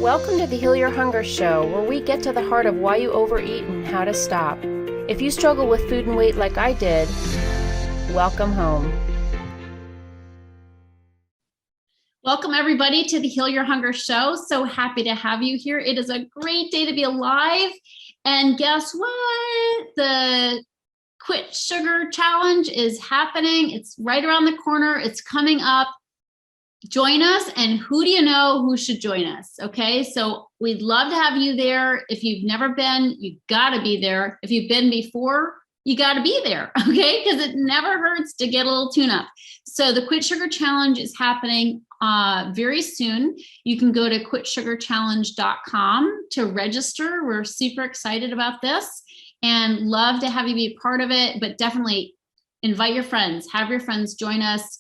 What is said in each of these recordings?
Welcome to the Heal Your Hunger Show, where we get to the heart of why you overeat and how to stop. If you struggle with food and weight like I did, welcome home. Welcome everybody to the Heal Your Hunger Show. So happy to have you here. It is a great day to be alive. And guess what? The Quit Sugar Challenge is happening. It's right around the corner. It's coming up. Join us. And who do you know who should join us? Okay, so we'd love to have you there. If you've never been, you gotta be there. If you've been before, you gotta be there, okay? Because it never hurts to get a little tune-up. So the Quit Sugar Challenge is happening very soon. You can go to quitsugarchallenge.com to register. We're super excited about this and love to have you be a part of it, but definitely invite your friends, have your friends join us.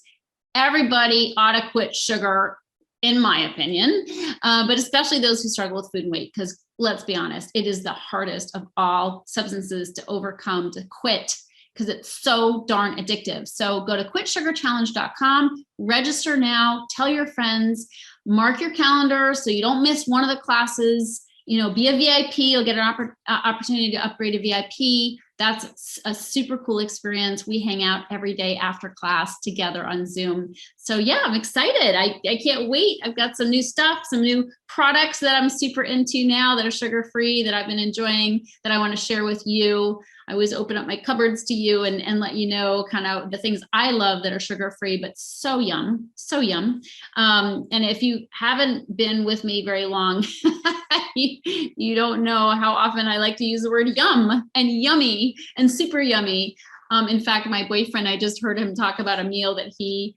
Everybody ought to quit sugar, in my opinion, but especially those who struggle with food and weight, because let's be honest, it is the hardest of all substances to overcome, to quit, because it's so darn addictive. So go to quitsugarchallenge.com, register now, tell your friends, mark your calendar so you don't miss one of the classes. You know, be a VIP, you'll get an opportunity to upgrade a VIP. That's a super cool experience. We hang out every day after class together on Zoom. So yeah, I'm excited. I can't wait. I've got some new stuff, some new products that I'm super into now that are sugar-free that I've been enjoying that I want to share with you. I always open up my cupboards to you and let you know kind of the things I love that are sugar-free, but so yum, so yum. And if you haven't been with me very long, you don't know how often I like to use the word yum and yummy and super yummy. In fact, my boyfriend, I just heard him talk about a meal that he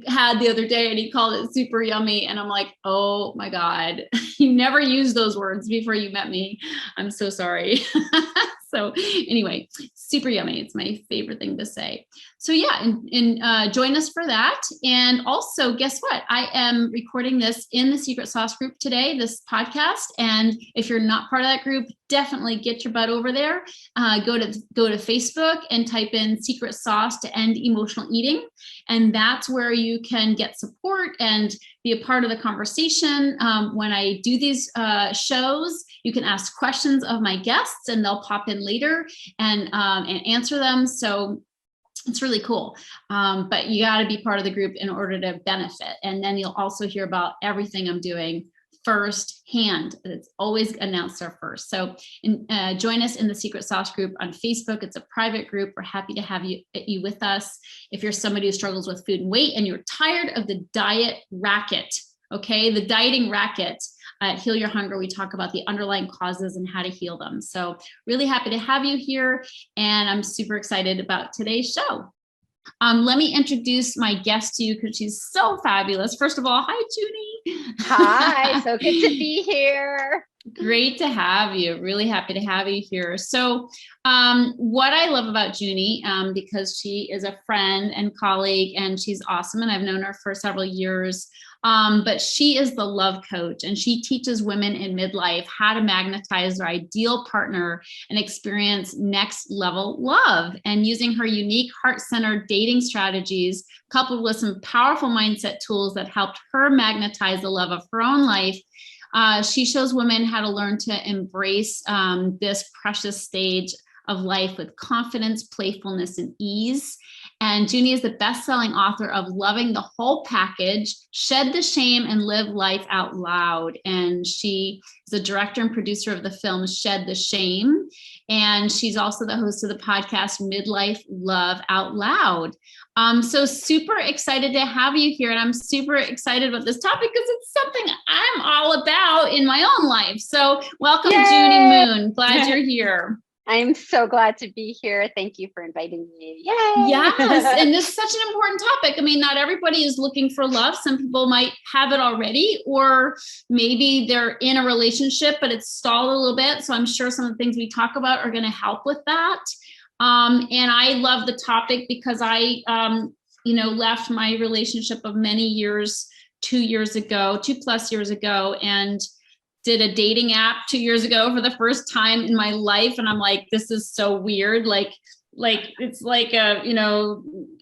had the other day and he called it super yummy. And I'm like, oh my God, you never used those words before you met me. I'm so sorry. So anyway, super yummy. It's my favorite thing to say. So yeah, and join us for that. And also, guess what? I am recording this in the Secret Sauce group today, this podcast. And if you're not part of that group, definitely get your butt over there. Go to Facebook and type in Secret Sauce to End Emotional Eating. And that's where you can get support and be a part of the conversation. When I do these shows, you can ask questions of my guests and they'll pop in later and answer them. So it's really cool. But you got to be part of the group in order to benefit. And then you'll also hear about everything I'm doing firsthand. It's always announced there first. So join us in the Secret Sauce group on Facebook. It's a private group. We're happy to have you with us. If you're somebody who struggles with food and weight and you're tired of the diet racket, okay, the dieting racket, at Heal Your Hunger, we talk about the underlying causes and how to heal them. So really happy to have you here. And I'm super excited about today's show. Let me introduce my guest to you because she's so fabulous. First of all, hi, Junie. Hi, so good to be here. Great to have you. Really happy to have you here. So what I love about Junie, because she is a friend and colleague and she's awesome and I've known her for several years, but she is the love coach and she teaches women in midlife how to magnetize their ideal partner and experience next level love. And using her unique heart-centered dating strategies, coupled with some powerful mindset tools that helped her magnetize the love of her own life, she shows women how to learn to embrace this precious stage of life with confidence, playfulness, and ease. And Junie is the best-selling author of Loving the Whole Package, Shed the Shame and Live Life Out Loud. And she is the director and producer of the film Shed the Shame. And she's also the host of the podcast Midlife, Love Out Loud. So super excited to have you here. And I'm super excited about this topic because it's something I'm all about in my own life. So welcome, Yay! Junie Moon. Glad you're here. I'm so glad to be here. Thank you for inviting me. Yay! Yes, and this is such an important topic. I mean, not everybody is looking for love. Some people might have it already, or maybe they're in a relationship, but it's stalled a little bit. So I'm sure some of the things we talk about are going to help with that. And I love the topic because I, left my relationship of many years, 2 plus years ago, and did a dating app 2 years ago for the first time in my life. And I'm like, this is so weird. Like, like, it's like a,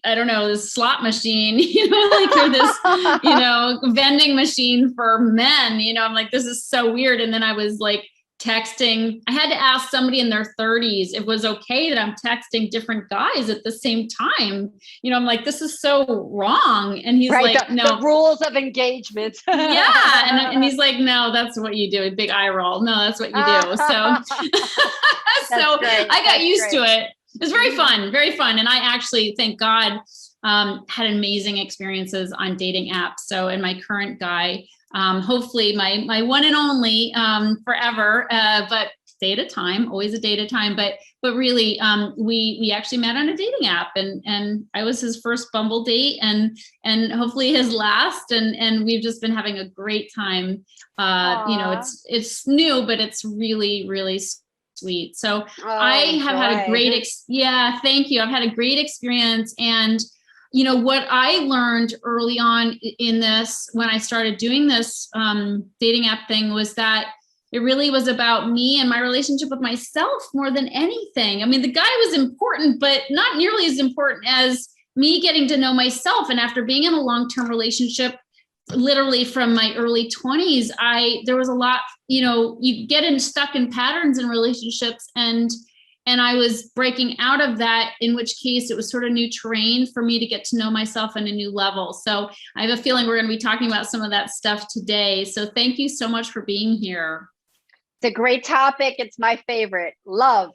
I don't know, this slot machine, like, or this, vending machine for men, I'm like, this is so weird. And then I was like texting, I had to ask somebody in their 30s, if it was okay that I'm texting different guys at the same time. I'm like, this is so wrong. And he's right, like, no. The rules of engagement. Yeah. And he's like, no, that's what you do. A big eye roll. No, that's what you do. So, so great. I got used to it. It was very fun, very fun. And I actually, thank God, had amazing experiences on dating apps. So, and my current guy, hopefully my one and only, forever, but day at a time, always a day at a time. But really, we actually met on a dating app, and I was his first Bumble date, and hopefully his last, and we've just been having a great time. It's new, but it's really, really sweet. So I have had a great, thank you. I've had a great experience. And, what I learned early on in this, when I started doing this dating app thing, was that it really was about me and my relationship with myself more than anything. I mean, the guy was important, but not nearly as important as me getting to know myself. And after being in a long-term relationship, literally from my early 20s, there was a lot, you get stuck in patterns in relationships, and I was breaking out of that, in which case it was sort of new terrain for me to get to know myself on a new level. So I have a feeling we're going to be talking about some of that stuff today. So thank you so much for being here. It's a great topic. It's my favorite. Love.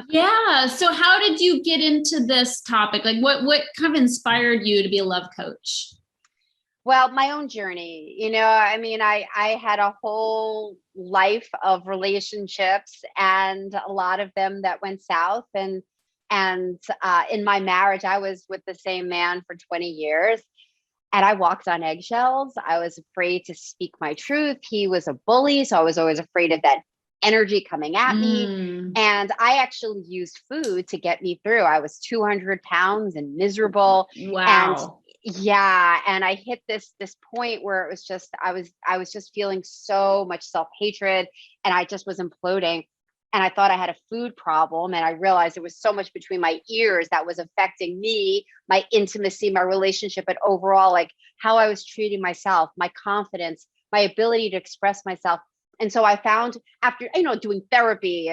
Yeah. So how did you get into this topic? Like what kind of inspired you to be a love coach? Well, my own journey, I had a whole life of relationships, and a lot of them that went south. And in my marriage, I was with the same man for 20 years. And I walked on eggshells. I was afraid to speak my truth. He was a bully, so I was always afraid of that energy coming at me. And I actually used food to get me through. I was 200 pounds and miserable. Wow. And I hit this point where it was just, I was just feeling so much self-hatred, and I just was imploding. And I thought I had a food problem, and I realized it was so much between my ears that was affecting me, my intimacy, my relationship, but overall, like how I was treating myself, my confidence, my ability to express myself. And so I found, after, doing therapy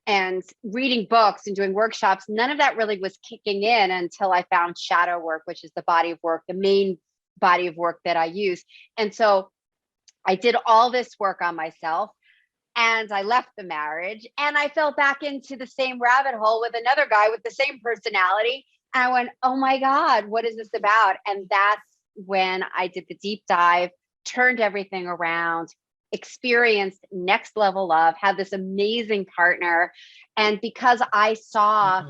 and reading books and doing workshops, none of that really was kicking in until I found shadow work, which is the body of work, the main body of work that I use. And so I did all this work on myself. And I left the marriage, and I fell back into the same rabbit hole with another guy with the same personality. And I went, oh my God, what is this about? And that's when I did the deep dive, turned everything around, experienced next level love, had this amazing partner. And because I saw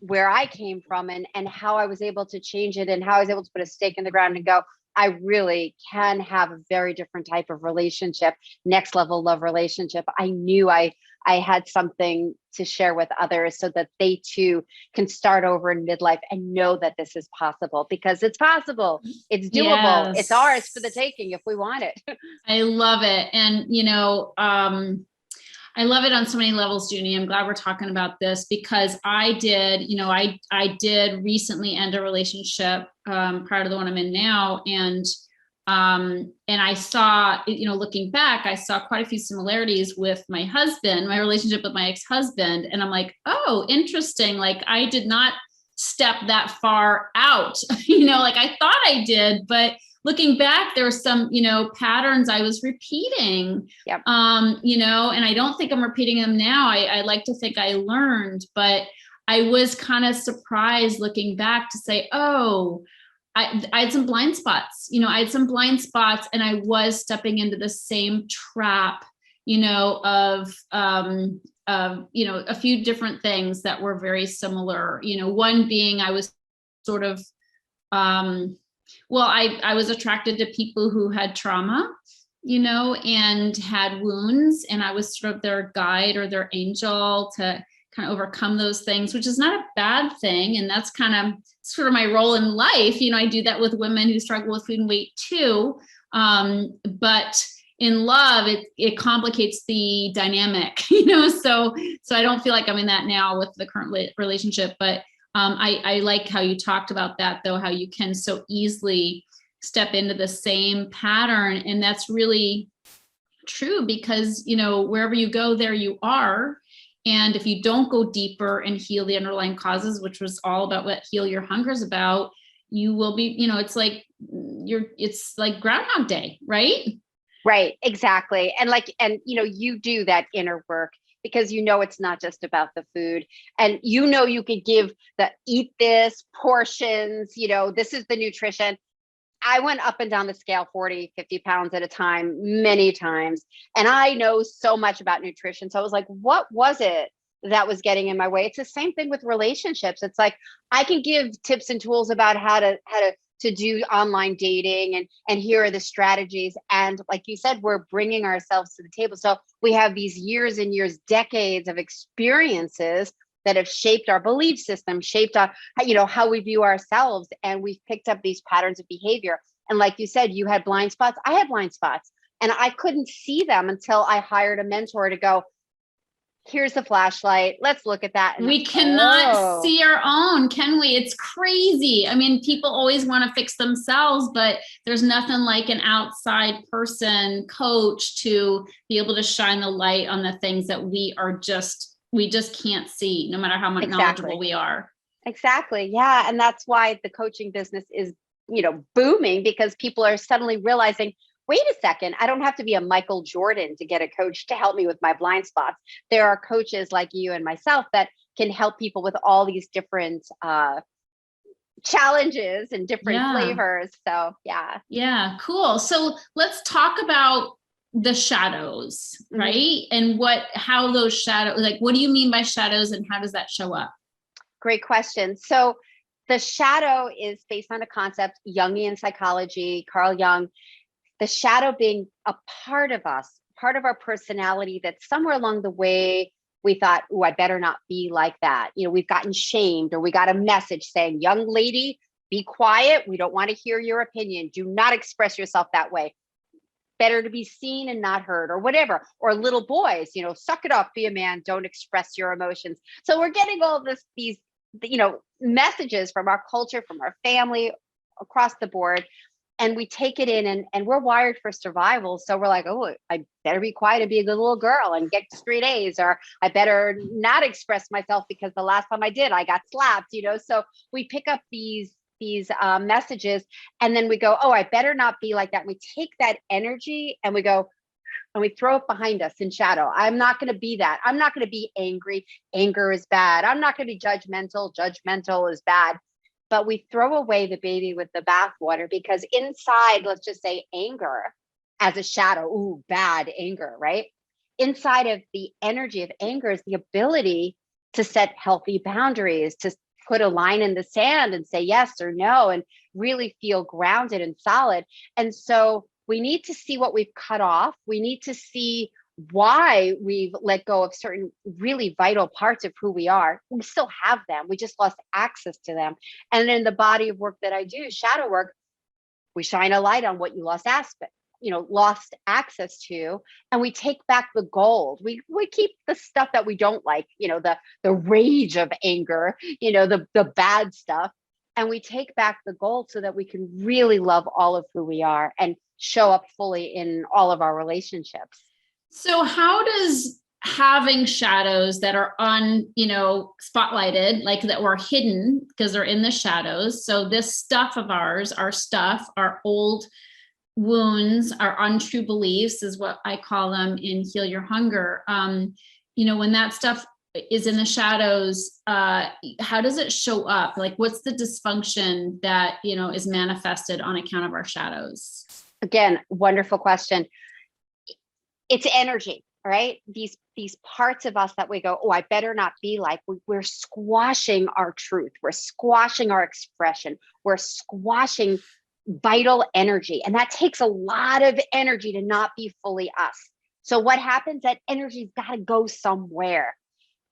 where I came from and how I was able to change it, and how I was able to put a stake in the ground and go, I really can have a very different type of relationship, next level love relationship. I knew I had something to share with others, so that they too can start over in midlife and know that this is possible, because it's possible. It's doable. Yes. It's ours for the taking if we want it. I love it. And, I love it on so many levels, Junie. I'm glad we're talking about this, because I did recently end a relationship prior to the one I'm in now. And I saw, looking back, I saw quite a few similarities with my husband, my relationship with my ex-husband. And I'm like, oh, interesting. Like, I did not step that far out, like I thought I did, but looking back, there were some, patterns I was repeating, Yep. And I don't think I'm repeating them now. I like to think I learned, but I was kind of surprised looking back to say, oh, I had some blind spots, and I was stepping into the same trap, of a few different things that were very similar, one being I was sort of, I was attracted to people who had trauma, and had wounds, and I was sort of their guide or their angel to kind of overcome those things, which is not a bad thing. And that's kind of sort of my role in life. I do that with women who struggle with food and weight too. But in love, it complicates the dynamic, so I don't feel like I'm in that now with the current relationship, but I like how you talked about that, though, how you can so easily step into the same pattern. And that's really true because, wherever you go, there you are. And if you don't go deeper and heal the underlying causes, which was all about what Heal Your Hunger is about, you will be, it's like Groundhog Day, right? Right, exactly. And you do that inner work because it's not just about the food, and you could give eat this portions, this is the nutrition. I went up and down the scale 40, 50 pounds at a time, many times. And I know so much about nutrition. So I was like, what was it that was getting in my way? It's the same thing with relationships. It's like, I can give tips and tools about how to do online dating, and here are the strategies. And like you said, we're bringing ourselves to the table. So we have these years and years, decades of experiences that have shaped our belief system, shaped our, how we view ourselves. And we've picked up these patterns of behavior. And like you said, you had blind spots. I had blind spots, and I couldn't see them until I hired a mentor to go, here's the flashlight. Let's look at that. And we cannot see our own, can we? It's crazy. I mean, people always want to fix themselves, but there's nothing like an outside person, coach, to be able to shine the light on the things that we just can't see, no matter how much knowledgeable we are. Exactly. Yeah. And that's why the coaching business is, booming, because people are suddenly realizing, wait a second, I don't have to be a Michael Jordan to get a coach to help me with my blind spots. There are coaches like you and myself that can help people with all these different challenges and different flavors. So yeah. Yeah. Cool. So let's talk about the shadows, right? And how those shadows, like, what do you mean by shadows, and how does that show up? Great question. So the shadow is based on a concept, Jungian psychology, Carl Jung, the shadow being a part of us, part of our personality that somewhere along the way we thought, oh, I better not be like that. We've gotten shamed, or we got a message saying, young lady, be quiet. We don't want to hear your opinion. Do not express yourself that way. Better to be seen and not heard, or whatever. Or little boys, suck it up, be a man, don't express your emotions. So we're getting all these messages from our culture, from our family, across the board. And we take it in, and we're wired for survival. So we're like, oh, I better be quiet and be a good little girl and get straight A's, or I better not express myself because the last time I did, I got slapped, So we pick up these messages, and then we go, oh, I better not be like that. We take that energy and we go, and we throw it behind us in shadow. I'm not going to be that. I'm not going to be angry. Anger is bad. I'm not going to be judgmental. Judgmental is bad. But we throw away the baby with the bathwater, because inside, let's just say anger as a shadow, ooh, bad anger, right? Inside of the energy of anger is the ability to set healthy boundaries, to put a line in the sand and say yes or no, and really feel grounded and solid. And so we need to see what we've cut off. We need to see why we've let go of certain really vital parts of who we are. We still have them. We just lost access to them. And in the body of work that I do, shadow work, we shine a light on what you lost access to, and we take back the gold. We keep the stuff that we don't like, the rage of anger, the bad stuff. And we take back the gold so that we can really love all of who we are and show up fully in all of our relationships. So how does having shadows that are spotlighted, like that were hidden because they're in the shadows. So this stuff of ours, our old wounds, our untrue beliefs is what I call them in Heal Your Hunger. When that stuff is in the shadows, how does it show up? Like, what's the dysfunction that, is manifested on account of our shadows? Again, wonderful question. It's energy, right? These parts of us that we go, oh, I better not be like, we're squashing our truth. We're squashing our expression. We're squashing vital energy. And that takes a lot of energy to not be fully us. So what happens? That energy's got to go somewhere.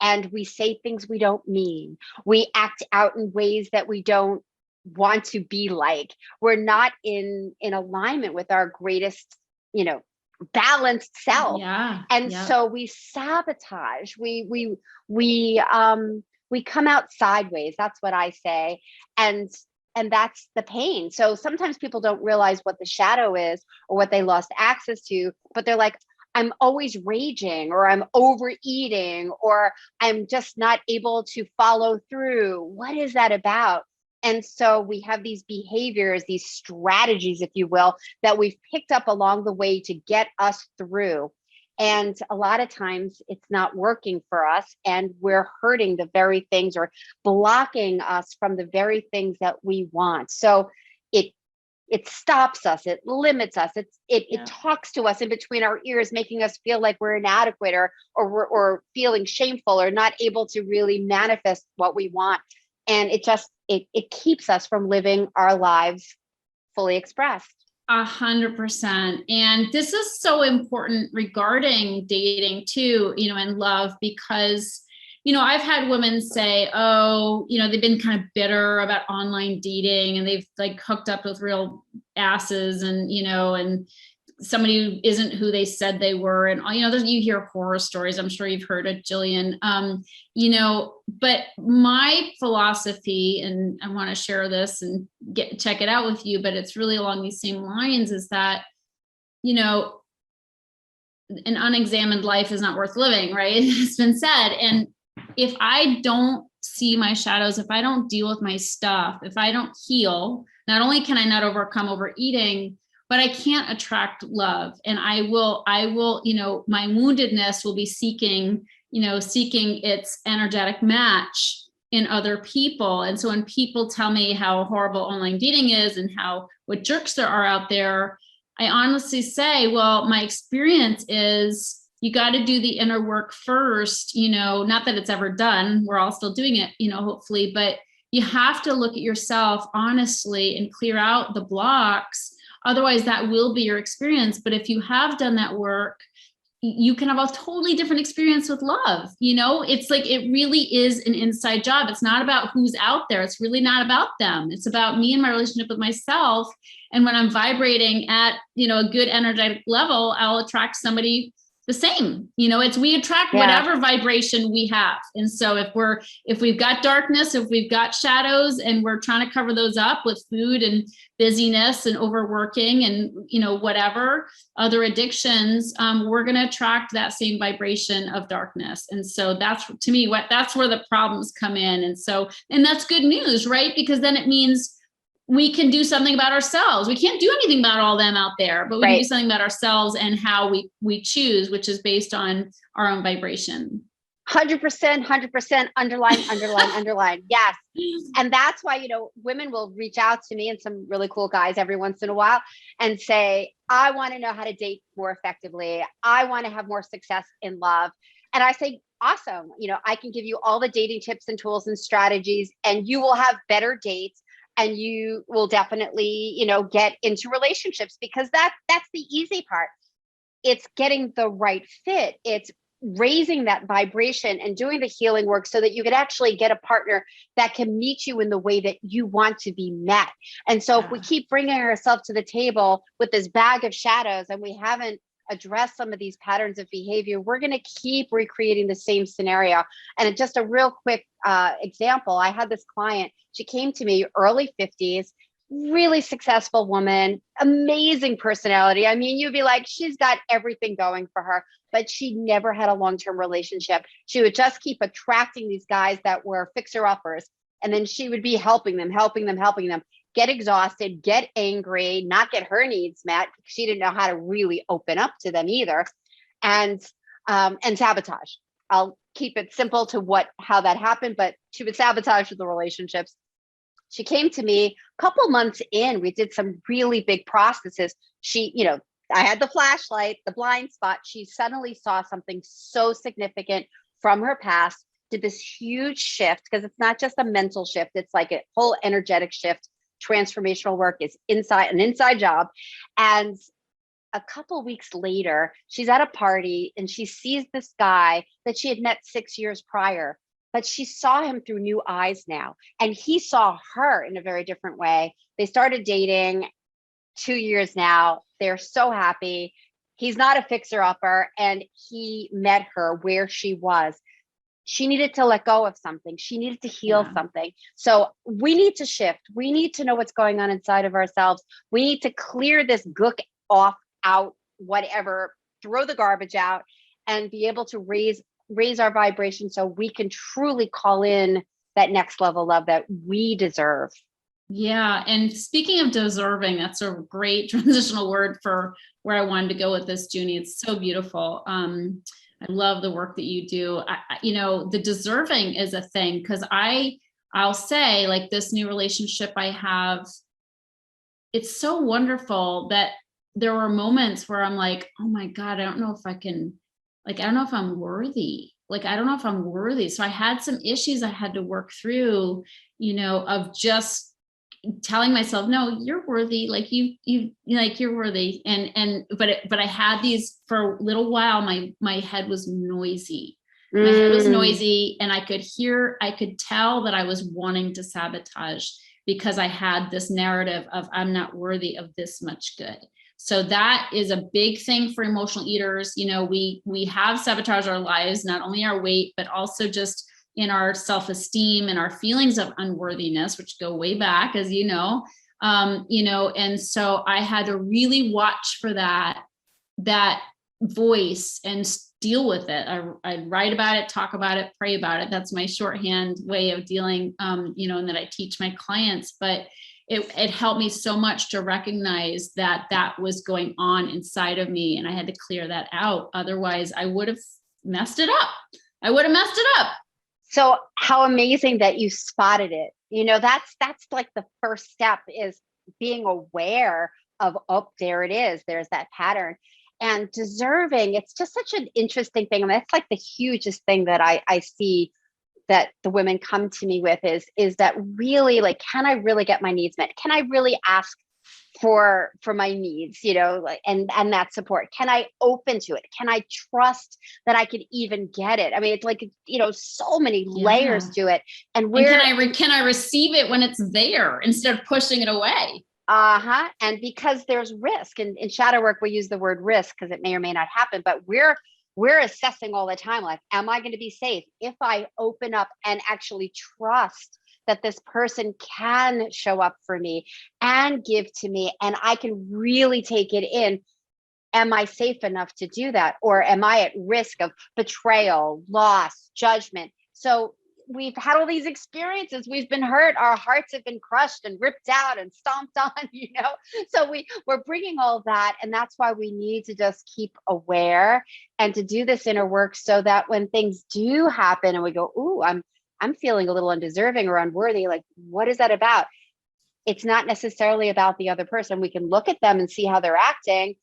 And we say things we don't mean. We act out in ways that we don't want to be like. We're not in alignment with our greatest, balanced self. Yeah. And so we sabotage, we come out sideways. That's what I say. And that's the pain. So sometimes people don't realize what the shadow is or what they lost access to, but they're like, I'm always raging, or I'm overeating, or I'm just not able to follow through. What is that about? And so we have these behaviors, these strategies, if you will, that we've picked up along the way to get us through. And a lot of times it's not working for us, and we're hurting the very things, or blocking us from the very things that we want. So it stops us, it limits us, it talks to us in between our ears, making us feel like we're inadequate, or feeling shameful, or not able to really manifest what we want. And it keeps us from living our lives fully expressed. 100%. And this is so important regarding dating too, and love, because, I've had women say, oh, they've been kind of bitter about online dating, and they've like hooked up with real asses, and, and somebody who isn't who they said they were. And, you hear horror stories. I'm sure you've heard it, Jillian. But my philosophy, and I want to share this and check it out with you, but it's really along these same lines, is that, an unexamined life is not worth living, right? It's been said. And if I don't see my shadows, if I don't deal with my stuff, if I don't heal, not only can I not overcome overeating, but I can't attract love. And I will, my woundedness will be seeking its energetic match in other people. And so when people tell me how horrible online dating is and what jerks there are out there, I honestly say, well, my experience is you got to do the inner work first, not that it's ever done. We're all still doing it, hopefully, but you have to look at yourself honestly and clear out the blocks. Otherwise, that will be your experience. But if you have done that work, you can have a totally different experience with love. It's like, it really is an inside job. It's not about who's out there. It's really not about them. It's about me and my relationship with myself. And when I'm vibrating at, a good energetic level, I'll attract somebody the same. We attract whatever vibration we have. And so if we've got darkness, if we've got shadows, and we're trying to cover those up with food and busyness and overworking and, whatever other addictions, we're going to attract that same vibration of darkness. And so that's, to me, that's where the problems come in. And that's good news, right? Because then it means we can do something about ourselves. We can't do anything about all them out there, but we can do something about ourselves and how we choose, which is based on our own vibration. 100%, underline. Yes. And that's why, women will reach out to me, and some really cool guys every once in a while, and say, I want to know how to date more effectively. I want to have more success in love. And I say, awesome. I can give you all the dating tips and tools and strategies, and you will have better dates. And you will definitely, get into relationships, because that's the easy part. It's getting the right fit. It's raising that vibration and doing the healing work so that you can actually get a partner that can meet you in the way that you want to be met. And so if we keep bringing ourselves to the table with this bag of shadows, and we haven't address some of these patterns of behavior, we're going to keep recreating the same scenario. And just a real quick example, I had this client, she came to me early 50s, really successful woman, amazing personality. I mean, you'd be like, she's got everything going for her, but she never had a long-term relationship. She would just keep attracting these guys that were fixer-uppers. And then she would be helping them, get exhausted, get angry, not get her needs met. She didn't know how to really open up to them either. And sabotage. I'll keep it simple to how that happened, but she would sabotage the relationships. She came to me a couple months in, we did some really big processes. She, I had the flashlight, the blind spot. She suddenly saw something so significant from her past, did this huge shift, because it's not just a mental shift. It's like a whole energetic shift. Transformational work is an inside job. And a couple weeks later, she's at a party and she sees this guy that she had met 6 years prior, but she saw him through new eyes now. And he saw her in a very different way. They started dating 2 years now. They're so happy. He's not a fixer-upper, and he met her where she was. She needed to let go of something. She needed to heal something. So we need to shift. We need to know what's going on inside of ourselves. We need to clear this gook off, out, whatever, throw the garbage out, and be able to raise our vibration so we can truly call in that next level love that we deserve. Yeah. And speaking of deserving, that's a great transitional word for where I wanted to go with this, Junie. It's so beautiful. I love the work that you do. The deserving is a thing, because I'll say, like, this new relationship I have, it's so wonderful that there were moments where I'm like, oh my God, I don't know if I can, like, I don't know if I'm worthy. Like, I don't know if I'm worthy. So I had some issues I had to work through, of just telling myself, no, you're worthy. Like you're worthy. But I had these for a little while. My head was noisy. My head was noisy, and I could tell that I was wanting to sabotage, because I had this narrative of, I'm not worthy of this much good. So that is a big thing for emotional eaters. We have sabotaged our lives, not only our weight, but also just in our self-esteem and our feelings of unworthiness, which go way back, as and so I had to really watch for that voice and deal with it. I write about it, talk about it, pray about it. That's my shorthand way of dealing, and that I teach my clients. But it helped me so much to recognize that was going on inside of me, and I had to clear that out. Otherwise, I would have messed it up. So how amazing that you spotted it. That's like the first step, is being aware of, oh, there it is. There's that pattern. And deserving, it's just such an interesting thing. I mean, that's like the hugest thing that I see that the women come to me with is that really, like, can I really get my needs met? Can I really ask for my needs, and that support? Can I open to it? Can I trust that I could even get it? I mean, it's like, so many layers to it. And can I receive it when it's there instead of pushing it away? And because there's risk, and in shadow work, we use the word risk because it may or may not happen, but we're assessing all the time. Like, am I going to be safe if I open up and actually trust that this person can show up for me and give to me, and I can really take it in? Am I safe enough to do that? Or am I at risk of betrayal, loss, judgment? So we've had all these experiences. We've been hurt. Our hearts have been crushed and ripped out and stomped on, So we're bringing all that. And that's why we need to just keep aware and to do this inner work, so that when things do happen and we go, ooh, I'm feeling a little undeserving or unworthy, like, what is that about? It's not necessarily about the other person. We can look at them and see how they're acting.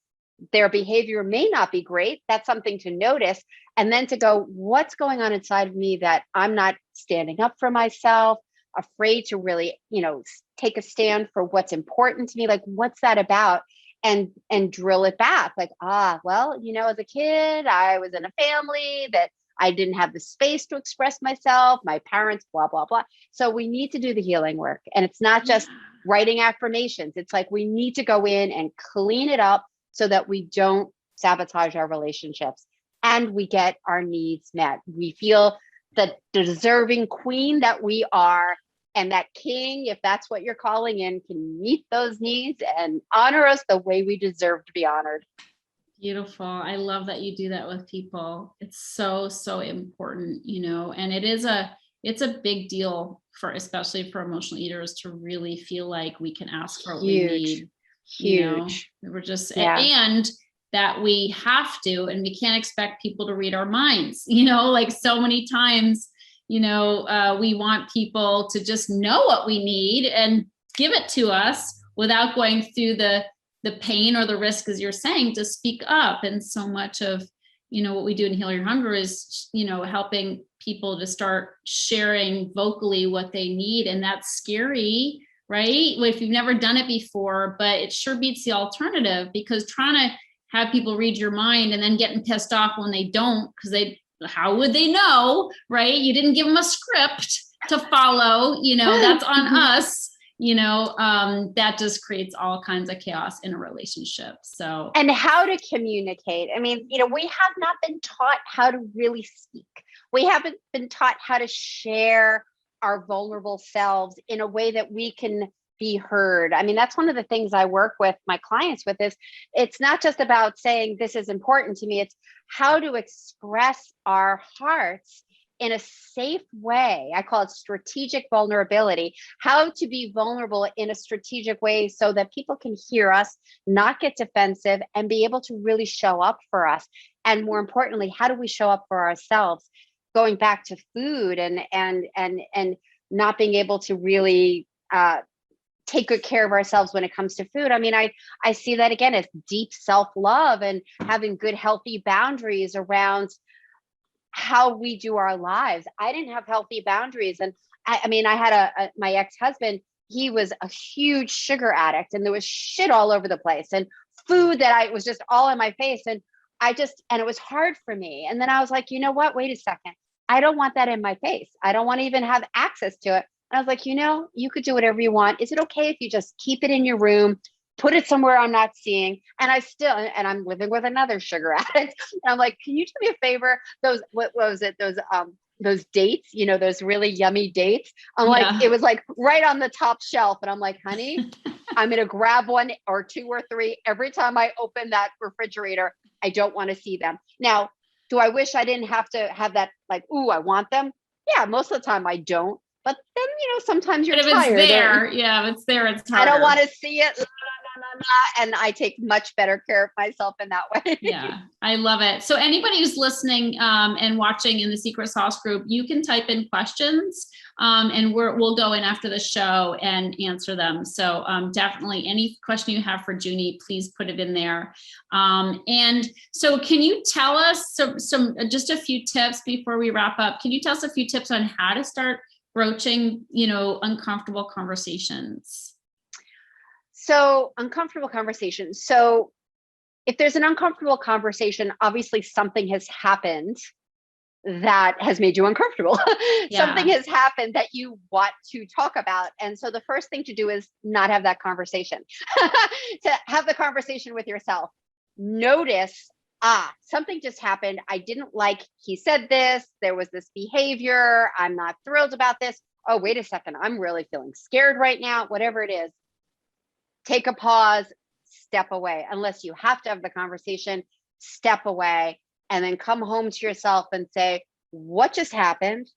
Their behavior may not be great. That's something to notice. And then to go, what's going on inside of me that I'm not standing up for myself, afraid to really, take a stand for what's important to me? Like, what's that about? And drill it back. Like, well, as a kid, I was in a family that I didn't have the space to express myself. My parents, blah, blah, blah. So we need to do the healing work. And it's not just writing affirmations. It's like, we need to go in and clean it up so that we don't sabotage our relationships and we get our needs met. We feel the deserving queen that we are, and that king, if that's what you're calling in, can meet those needs and honor us the way we deserve to be honored. Beautiful. I love that you do that with people. It's so, so important, and it's a big deal especially for emotional eaters, to really feel like we can ask for what we need. Huge. We're just, and that we have to, and we can't expect people to read our minds, like so many times, we want people to just know what we need and give it to us without going through the pain or the risk, as you're saying, to speak up. And so much of, what we do in Heal Your Hunger is, helping people to start sharing vocally what they need. And that's scary, right? If you've never done it before, but it sure beats the alternative, because trying to have people read your mind and then getting pissed off when they don't, because how would they know, right? You didn't give them a script to follow, that's on us, that just creates all kinds of chaos in a relationship. So, and how to communicate. I mean, we have not been taught how to really speak. We haven't been taught how to share our vulnerable selves in a way that we can be heard. I mean, that's one of the things I work with my clients with is it's not just about saying this is important to me. It's how to express our hearts in a safe way. I call it strategic vulnerability, how to be vulnerable in a strategic way so that people can hear us, not get defensive, and be able to really show up for us. And more importantly, how do we show up for ourselves? Going back to food and not being able to really take good care of ourselves when it comes to food. I mean, I see that again as deep self-love and having good, healthy boundaries around how we do our lives. I didn't have healthy boundaries. And I mean, I had my ex-husband, he was a huge sugar addict and there was shit all over the place and food that was just all in my face. And it was hard for me. And then I was like, you know what? Wait a second. I don't want that in my face. I don't want to even have access to it. And I was like, you could do whatever you want. Is it okay if you just keep it in your room, put it somewhere I'm not seeing? And I'm living with another sugar addict. And I'm like, can you do me a favor? What was it? Those dates, those really yummy dates. I'm like, it was like right on the top shelf. And I'm like, honey, I'm going to grab one or two or three every time I open that refrigerator. I don't want to see them. Now, do I wish I didn't have to have that, like, ooh, I want them? Yeah, most of the time I don't. But then, sometimes you're tired. It's there. Yeah, if it's there, it's harder. I don't want to see it. And I take much better care of myself in that way. Yeah, I love it. So anybody who's listening and watching in the Secret Sauce group, you can type in questions and we'll go in after the show and answer them. So definitely any question you have for Junie, please put it in there. And so can you tell us some just a few tips before we wrap up? Can you tell us a few tips on how to start broaching, uncomfortable conversations? So uncomfortable conversations. So if there's an uncomfortable conversation, obviously something has happened that has made you uncomfortable. Yeah. Something has happened that you want to talk about. And so the first thing to do is not have that conversation. To have the conversation with yourself. Notice, something just happened. I didn't like, he said this, there was this behavior. I'm not thrilled about this. Oh, wait a second. I'm really feeling scared right now, whatever it is. Take a pause, step away. Unless you have to have the conversation, step away and then come home to yourself and say, what just happened?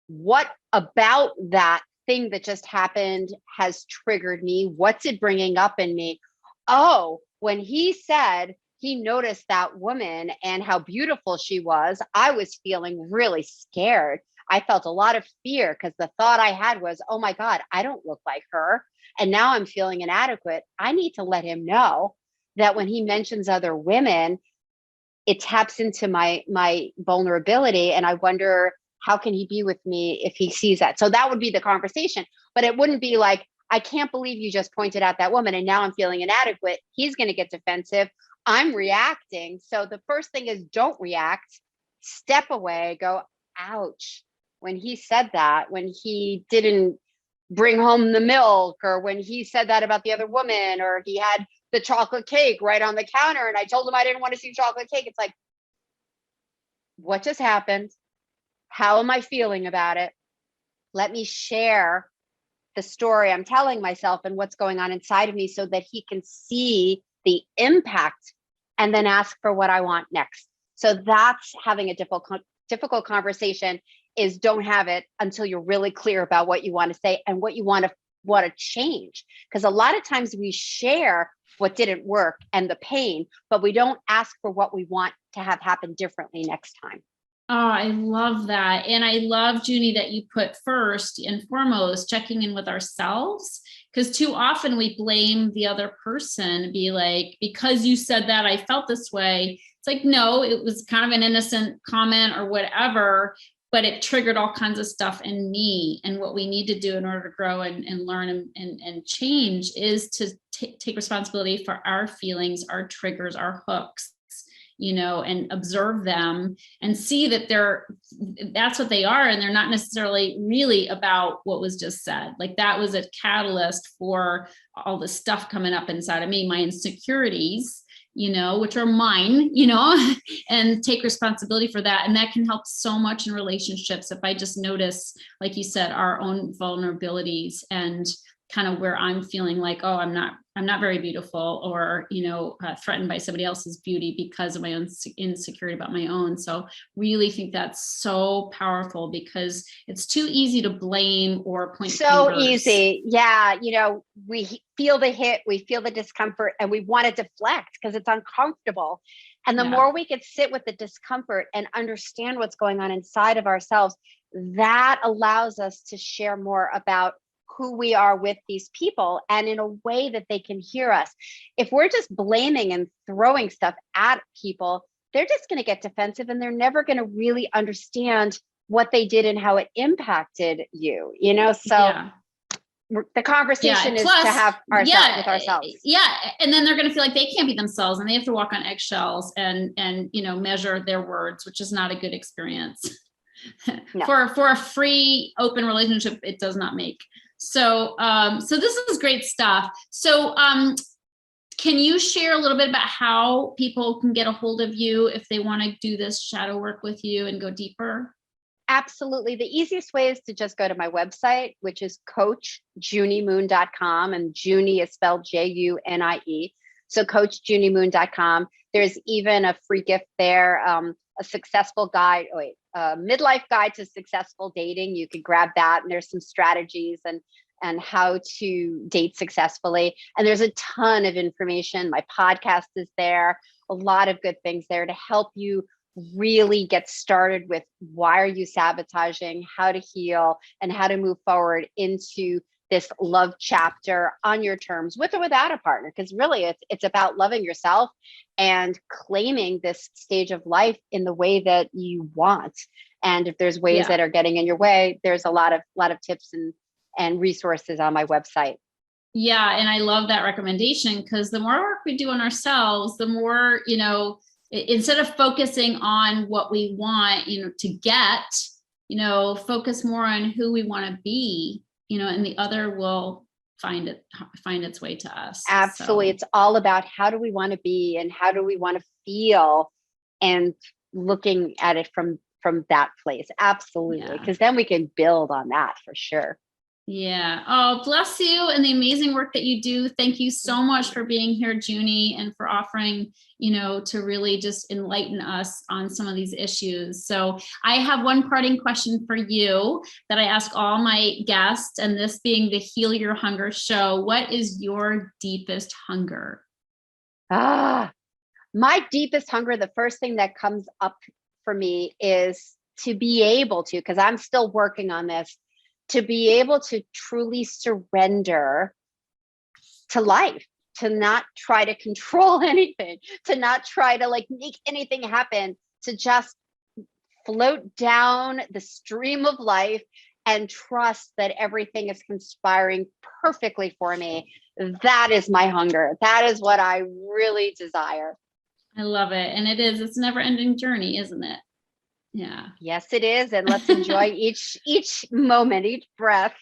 What about that thing that just happened has triggered me? What's it bringing up in me? Oh, when he said he noticed that woman and how beautiful she was, I was feeling really scared. I felt a lot of fear because the thought I had was, oh my God, I don't look like her. And now I'm feeling inadequate. I need to let him know that when he mentions other women, it taps into my vulnerability. And I wonder, how can he be with me if he sees that? So that would be the conversation. But it wouldn't be like, I can't believe you just pointed out that woman and now I'm feeling inadequate. He's going to get defensive. I'm reacting. So the first thing is don't react. Step away, go, ouch. When he said that, when he didn't bring home the milk, or when he said that about the other woman, or he had the chocolate cake right on the counter and I told him I didn't want to see chocolate cake. It's like, what just happened? How am I feeling about it? Let me share the story I'm telling myself and what's going on inside of me so that he can see the impact and then ask for what I want next. So that's having a difficult conversation, is don't have it until you're really clear about what you want to say and what you want to change. Because a lot of times we share what didn't work and the pain, but we don't ask for what we want to have happen differently next time. Oh, I love that. And I love, Junie, that you put first and foremost checking in with ourselves, because too often we blame the other person, be like, because you said that, I felt this way. It's like, no, it was kind of an innocent comment or whatever, but it triggered all kinds of stuff in me. And what we need to do in order to grow and learn and change is to take responsibility for our feelings, our triggers, our hooks, and observe them and see that that's what they are. And they're not necessarily really about what was just said. Like that was a catalyst for all the stuff coming up inside of me, my insecurities, which are mine, and take responsibility for that. And that can help so much in relationships. If I just notice, like you said, our own vulnerabilities and kind of where I'm feeling like, oh, I'm not very beautiful, or, threatened by somebody else's beauty because of my own insecurity about my own. So really think that's so powerful, because it's too easy to blame or point so fingers. Easy. Yeah. We feel the hit, we feel the discomfort, and we want to deflect because it's uncomfortable. And the more we could sit with the discomfort and understand what's going on inside of ourselves, that allows us to share more about who we are with these people, and in a way that they can hear us. If we're just blaming and throwing stuff at people, they're just going to get defensive, and they're never going to really understand what they did and how it impacted you, So the conversation is to have ourselves with ourselves. Yeah. And then they're going to feel like they can't be themselves, and they have to walk on eggshells and measure their words, which is not a good experience. No. For a free, open relationship, it does not make. So this is great stuff. So, can you share a little bit about how people can get a hold of you if they want to do this shadow work with you and go deeper? Absolutely. The easiest way is to just go to my website, which is coachjuniemoon.com, and Junie is spelled Junie. So coachjuniemoon.com. There's even a free gift there, a successful guide, midlife guide to successful dating. You could grab that, and there's some strategies and how to date successfully. And there's a ton of information. My podcast is there, a lot of good things there to help you really get started with why are you sabotaging, how to heal, and how to move forward into this love chapter on your terms, with or without a partner. Because really it's about loving yourself and claiming this stage of life in the way that you want. And if there's ways that are getting in your way, there's a lot of tips and resources on my website. Yeah. And I love that recommendation, because the more work we do on ourselves, the more, instead of focusing on what we want, to get, focus more on who we want to be, and the other will find its way to us. Absolutely. So it's all about how do we want to be and how do we want to feel, and looking at it from that place. Absolutely. Because then we can build on that for sure. Yeah. Oh, bless you, and the amazing work that you do. Thank you so much for being here, Junie, and for offering, to really just enlighten us on some of these issues. So I have one parting question for you that I ask all my guests, and this being the Heal Your Hunger show. What is your deepest hunger? My deepest hunger, the first thing that comes up for me is to be able to, because I'm still working on this, to be able to truly surrender to life, to not try to control anything, to not try to make anything happen, to just float down the stream of life and trust that everything is conspiring perfectly for me. That is my hunger. That is what I really desire. I love it. And it's a never ending journey, isn't it? Yeah. Yes, it is. And let's enjoy each moment, each breath.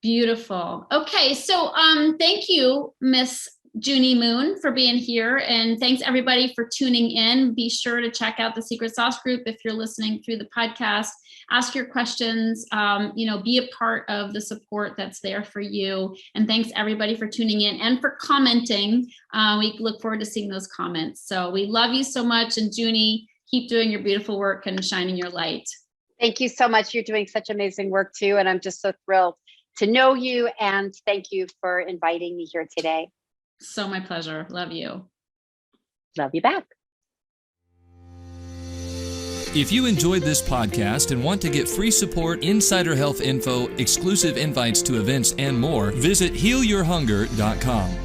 Beautiful. Okay. So, thank you, Miss Junie Moon, for being here. And thanks everybody for tuning in. Be sure to check out the Secret Sauce group if you're listening through the podcast. Ask your questions, be a part of the support that's there for you. And thanks everybody for tuning in and for commenting. We look forward to seeing those comments. So we love you so much. And Junie, keep doing your beautiful work and shining your light. Thank you so much. You're doing such amazing work too. And I'm just so thrilled to know you. And thank you for inviting me here today. So my pleasure. Love you. Love you back. If you enjoyed this podcast and want to get free support, insider health info, exclusive invites to events, and more, visit healyourhunger.com.